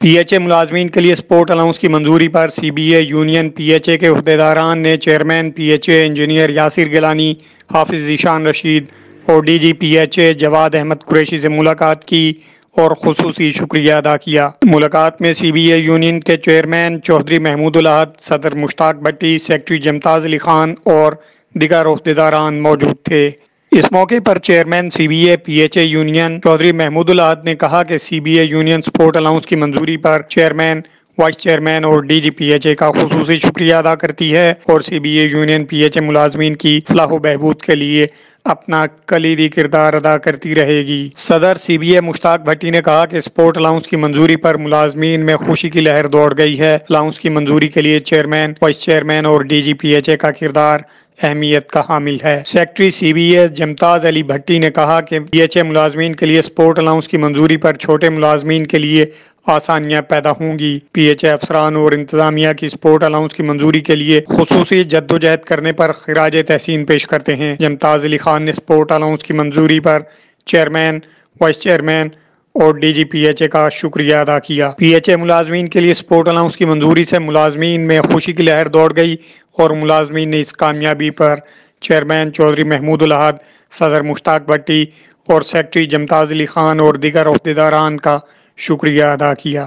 P H A ملازمین کے لیے سپورٹ الاؤنس کی منظوری پر C B A union P H A کے عہدیداران نے chairman P H A engineer Yasir Gilani, Hafiz Zeeshan Rashid اور D G P H A Jawad Ahmed Qureshi سے ملاقات کی اور خصوصی شکریہ ادا کیا۔ ملاقات میں سی بی اے یونین کے چیئرمین چودھری محمود الاحد، صدر مشتاق بھٹی، سیکرٹری جمتاز علی خان اور دیگر عہدیداران موجود تھے۔ اس موقع پر chairman C B A P H A union Chaudhry Mahmood ul-Ahad نے کہا کہ C B A union support allowance کی منظوری پر چیئرمین، وائس چیئرمین اور D G P H A کا خصوصی شکریہ ادا کرتی ہے اور C B A union P H A ملازمین کی فلاح و بہبود کے لیے اپنا کلیدی کردار ادا کرتی رہے گی۔ صدر سی بی اے مشتاق بھٹی نے کہا کہ سپورٹ الاؤنس کی منظوری پر ملازمین میں خوشی کی لہر دوڑ گئی ہے۔ الاؤنس کی منظوری کے لیے چیئرمین، وائس چیئرمین اور D G P H A کا کردار اہمیت کا حامل ہے۔ سیکرٹری سی بی اے جمتاز علی بھٹی نے کہا کہ پی ایچ اے ملازمین کے لیے سپورٹ الاؤنس کی منظوری پر چھوٹے ملازمین کے لیے آسانیاں پیدا ہوں گی۔ پی ایچ اے افسران اور انتظامیہ کی سپورٹ الاؤنس کی منظوری کے لیے خصوصی جدوجہد کرنے پر خراج تحسین پیش کرتے ہیں۔ جمتاز علی خان نے سپورٹ الاؤنس کی منظوری پر چیئرمین، وائس چیئرمین اور D G P H A کا شکریہ ادا کیا۔ پی ایچ اے ملازمین کے لیے سپورٹ الاؤنس کی منظوری سے ملازمین میں خوشی کی لہر دوڑ گئی اور ملازمین نے اس کامیابی پر چیئرمین چودھری محمود الاحد، صدر مشتاق بھٹی اور سیکرٹری جمتاز علی خان اور دیگر عہدیداران کا شکریہ ادا کیا۔